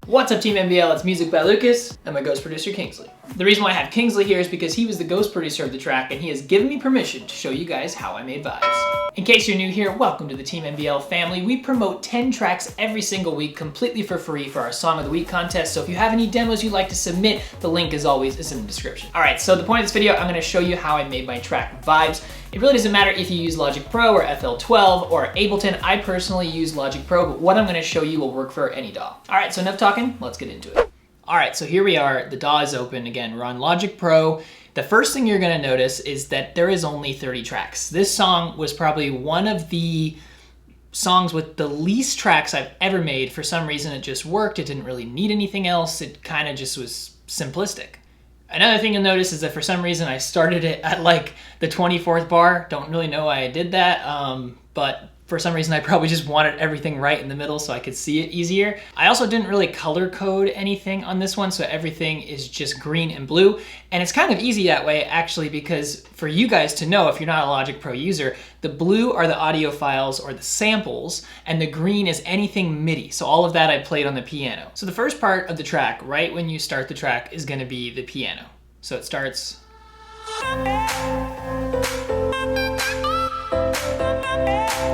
What's up Team MBL, it's Music by Lucas and my ghost producer Kingsley. The reason why I have Kingsley here is because he was the ghost producer of the track and he has given me permission to show you guys how I made vibes. In case you're new here, welcome to the Team MBL family. We promote 10 tracks every single week completely for free for our Song of the Week contest, so if you have any demos you'd like to submit, the link as always is in the description. Alright, so the point of this video, I'm going to show you how I made my track vibes. It really doesn't matter if you use Logic Pro or FL12 or Ableton. I personally use Logic Pro, but what I'm going to show you will work for any DAW. Alright, so enough talking, let's get into it. Alright, so here we are, the DAW is open again, we're on Logic Pro. The first thing you're going to notice is that there is only 30 tracks. This song was probably one of the songs with the least tracks I've ever made. For some reason it just worked, it didn't really need anything else, it kind of just was simplistic. Another thing you'll notice is that for some reason I started it at like the 24th bar. Don't really know why I did that, but for some reason I probably just wanted everything right in the middle so I could see it easier. I also didn't really color code anything on this one, so everything is just green and blue. And it's kind of easy that way actually, because for you guys to know, if you're not a Logic Pro user, the blue are the audio files or the samples, and the green is anything MIDI. So all of that I played on the piano. So the first part of the track, right when you start the track, is gonna be the piano. So it starts.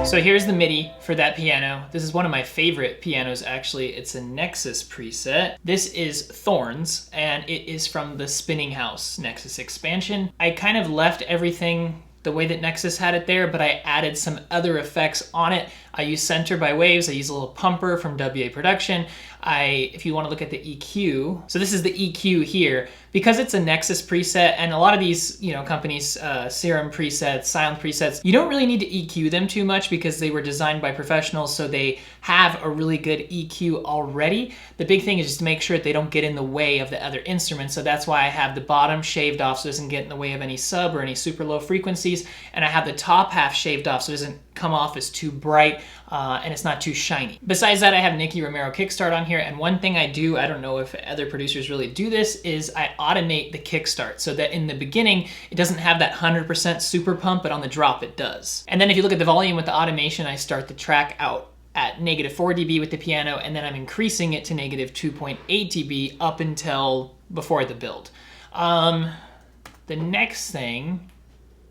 So here's the MIDI for that piano. This is one of my favorite pianos actually. It's a Nexus preset. This is Thorns, and it is from the Spinning House Nexus expansion. I kind of left everything the way that Nexus had it there, but I added some other effects on it. I use Center by Waves, I use a little pumper from WA Production. If you want to look at the EQ, so this is the EQ here. Because it's a Nexus preset, and a lot of these companies, Serum presets, Sound presets, you don't really need to EQ them too much because they were designed by professionals, so they have a really good EQ already. The big thing is just to make sure that they don't get in the way of the other instruments, so that's why I have the bottom shaved off so it doesn't get in the way of any sub or any super low frequencies, and I have the top half shaved off so it doesn't come off as too bright and it's not too shiny. Besides that, I have Nicky Romero kickstart on here, and one thing I do, I don't know if other producers really do this, is I automate the kickstart so that in the beginning it doesn't have that 100% super pump, but on the drop it does. And then if you look at the volume with the automation, I start the track out at -4 dB with the piano, and then I'm increasing it to -2.8 dB up until before the build. The next thing,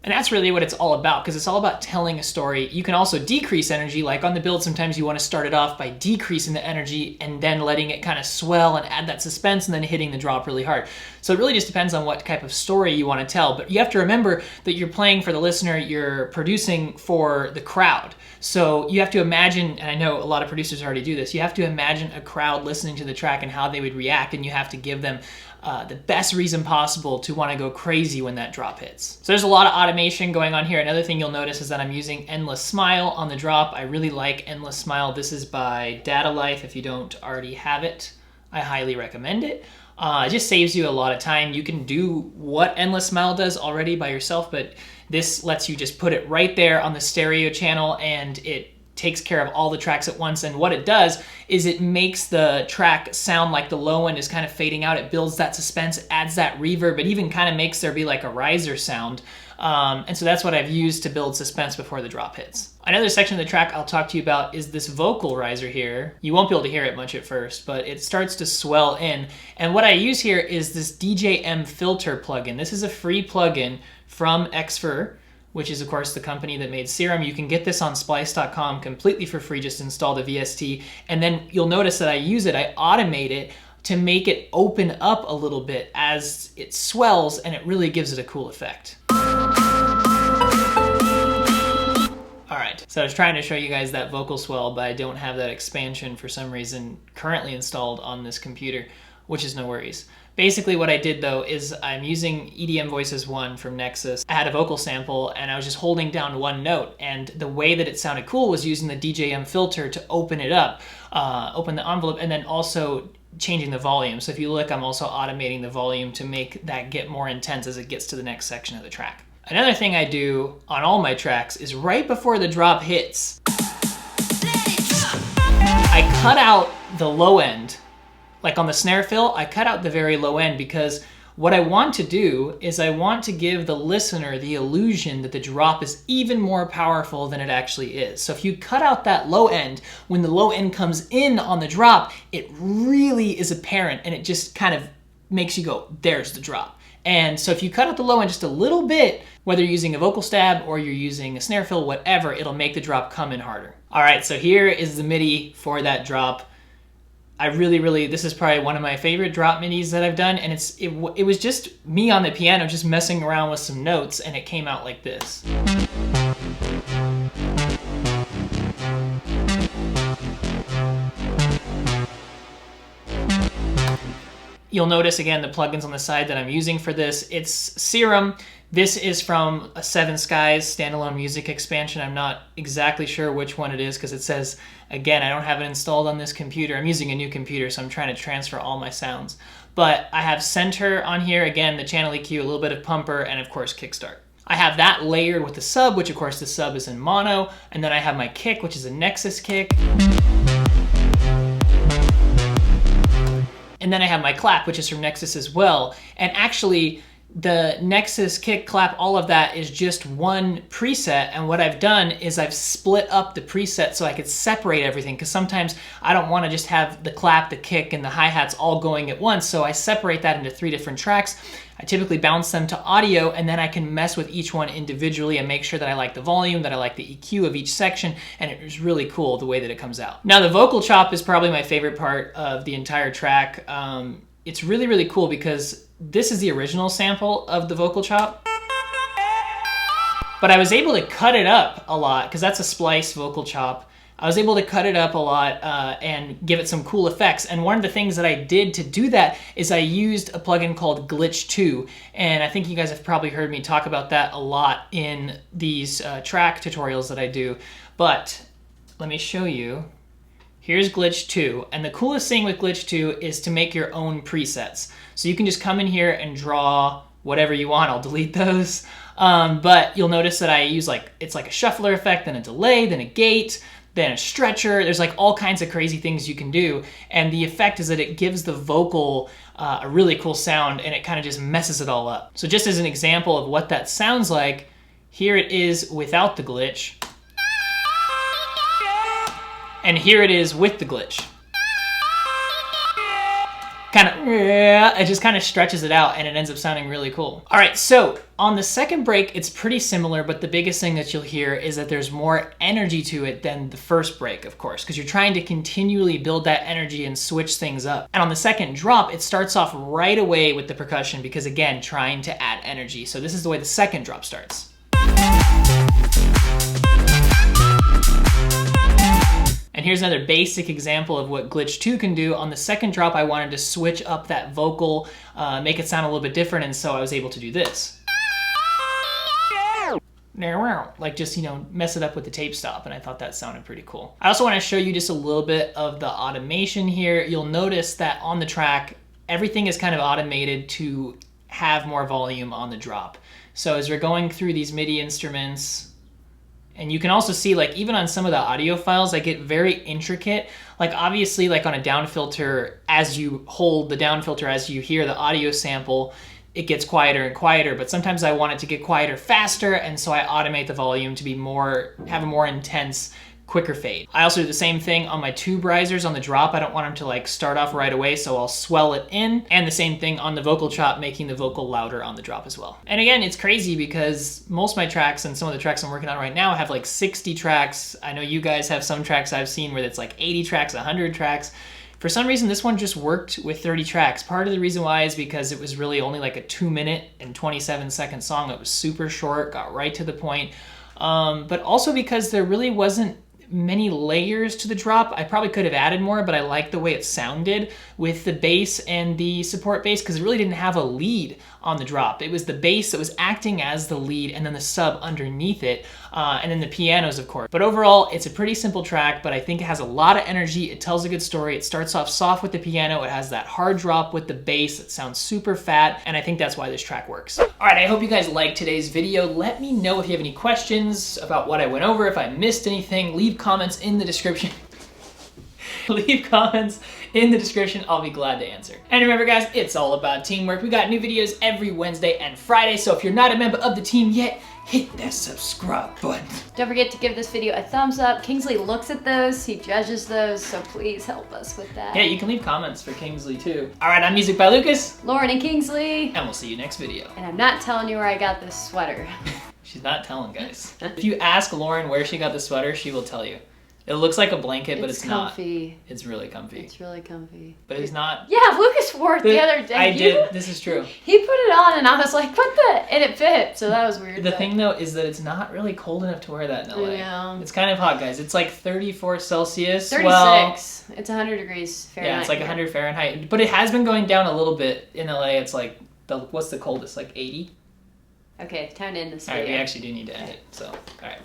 and that's really what it's all about, because it's all about telling a story. You can also decrease energy, like on the build, sometimes you want to start it off by decreasing the energy and then letting it kind of swell and add that suspense and then hitting the drop really hard. So it really just depends on what type of story you want to tell, but you have to remember that you're playing for the listener, you're producing for the crowd. So you have to imagine, and I know a lot of producers already do this, you have to imagine a crowd listening to the track and how they would react, and you have to give them the best reason possible to want to go crazy when that drop hits. So there's a lot of automation going on here. Another thing you'll notice is that I'm using Endless Smile on the drop. I really like Endless Smile. This is by Data Life. If you don't already have it, I highly recommend it. It just saves you a lot of time. You can do what Endless Smile does already by yourself, but this lets you just put it right there on the stereo channel, and it takes care of all the tracks at once. And what it does is it makes the track sound like the low end is kind of fading out. It builds that suspense, adds that reverb. It even kind of makes there be like a riser sound. And so that's what I've used to build suspense before the drop hits. Another section of the track I'll talk to you about is this vocal riser here. You won't be able to hear it much at first, but it starts to swell in. And what I use here is this DJM filter plugin. This is a free plugin from Xfer, which is of course the company that made Serum. You can get this on splice.com completely for free. Just install the VST, and then you'll notice that I use it, I automate it to make it open up a little bit as it swells, and it really gives it a cool effect. Alright, so I was trying to show you guys that vocal swell, but I don't have that expansion for some reason currently installed on this computer, which is no worries. Basically what I did though is I'm using EDM Voices 1 from Nexus. I had a vocal sample and I was just holding down one note, and the way that it sounded cool was using the DJM filter to open it up, open the envelope, and then also changing the volume. So if you look, I'm also automating the volume to make that get more intense as it gets to the next section of the track. Another thing I do on all my tracks is right before the drop hits, I cut out the low end. Like on the snare fill, I cut out the very low end, because what I want to do is I want to give the listener the illusion that the drop is even more powerful than it actually is. So if you cut out that low end, when the low end comes in on the drop, it really is apparent and it just kind of makes you go, there's the drop. And so if you cut out the low end just a little bit, whether you're using a vocal stab or you're using a snare fill, whatever, it'll make the drop come in harder. All right, so here is the MIDI for that drop. I really, this is probably one of my favorite drop MIDIs that I've done, and it was just me on the piano just messing around with some notes, and it came out like this. You'll notice again the plugins on the side that I'm using for this. It's Serum. This is from a Seven Skies standalone music expansion. I'm not exactly sure which one it is because it says, again, I don't have it installed on this computer. I'm using a new computer, so I'm trying to transfer all my sounds. But I have Center on here, again, the channel EQ, a little bit of Pumper, and of course Kickstart. I have that layered with the sub, which of course the sub is in mono, and then I have my kick, which is a Nexus kick. And then I have my clap, which is from Nexus as well. And actually, the Nexus kick, clap, all of that is just one preset. And what I've done is I've split up the preset so I could separate everything, because sometimes I don't want to just have the clap, the kick, and the hi-hats all going at once. So I separate that into 3 different tracks. I typically bounce them to audio, and then I can mess with each one individually and make sure that I like the volume, that I like the EQ of each section, and it was really cool the way that it comes out. Now, the vocal chop is probably my favorite part of the entire track. It's really cool because this is the original sample of the vocal chop, but I was able to cut it up a lot because that's a splice vocal chop. I was able to cut it up a lot and give it some cool effects. And one of the things that I did to do that is I used a plugin called Glitch 2. And I think you guys have probably heard me talk about that a lot in these track tutorials that I do. But let me show you. Here's Glitch 2. And the coolest thing with Glitch 2 is to make your own presets. So you can just come in here and draw whatever you want. I'll delete those. But you'll notice that I use it's like a shuffler effect, then a delay, then a gate, then a stretcher. There's like all kinds of crazy things you can do. And the effect is that it gives the vocal a really cool sound and it kind of just messes it all up. So just as an example of what that sounds like, here it is without the glitch. And here it is with the glitch. It just kind of stretches it out and it ends up sounding really cool. All right, so on the second break, it's pretty similar, but the biggest thing that you'll hear is that there's more energy to it than the first break, of course, because you're trying to continually build that energy and switch things up. And on the second drop, it starts off right away with the percussion because, again, trying to add energy. So this is the way the second drop starts. And here's another basic example of what Glitch 2 can do. On the second drop, I wanted to switch up that vocal, make it sound a little bit different, and so I was able to do this. Like just, mess it up with the tape stop, and I thought that sounded pretty cool. I also want to show you just a little bit of the automation here. You'll notice that on the track, everything is kind of automated to have more volume on the drop. So as we're going through these MIDI instruments, and you can also see, even on some of the audio files, I get very intricate. Obviously, on a down filter, as you hold the down filter, as you hear the audio sample, it gets quieter and quieter, but sometimes I want it to get quieter faster, and so I automate the volume to be have a more intense, quicker fade. I also do the same thing on my tube risers on the drop. I don't want them to start off right away, so I'll swell it in. And the same thing on the vocal chop, making the vocal louder on the drop as well. And again, it's crazy because most of my tracks and some of the tracks I'm working on right now have 60 tracks. I know you guys have some tracks I've seen where it's 80 tracks, 100 tracks. For some reason, this one just worked with 30 tracks. Part of the reason why is because it was really only a 2-minute and 27-second song. It was super short, got right to the point. But also because there really wasn't many layers to the drop. I probably could have added more, but I like the way it sounded with the bass and the support bass because it really didn't have a lead on the drop. It was the bass that was acting as the lead and then the sub underneath it, and then the pianos, of course. But overall, it's a pretty simple track, but I think it has a lot of energy. It tells a good story. It starts off soft with the piano. It has that hard drop with the bass. It sounds super fat, and I think that's why this track works. All right, I hope you guys liked today's video. Let me know if you have any questions about what I went over, if I missed anything. Leave comments in the description. leave comments in the description. I'll be glad to answer. And remember guys, it's all about teamwork. We got new videos every Wednesday and Friday, so if you're not a member of the team yet, hit that subscribe button. Don't forget to give this video a thumbs up. Kingsley looks at those, he judges those, so please help us with that. Yeah, you can leave comments for Kingsley too. All right, I'm Music by Lucas. Lauren and Kingsley. And we'll see you next video. And I'm not telling you where I got this sweater. She's not telling, guys. If you ask Lauren where she got the sweater, she will tell you. It looks like a blanket, but it's not. It's really comfy. It's really comfy. But it's not. Yeah, Lucas wore it the other day. I did. This is true. He put it on and I was like, what the? And it fit, so that was weird. The thing though is that it's not really cold enough to wear that in LA. Yeah. It's kind of hot, guys. It's like 34 Celsius. 36. Well, it's 100 degrees Fahrenheit. Yeah, it's like 100 Fahrenheit. But it has been going down a little bit in LA. It's like, what's the coldest? Like 80? Okay, time to end this All right, video. we actually do need to end it. So, all right.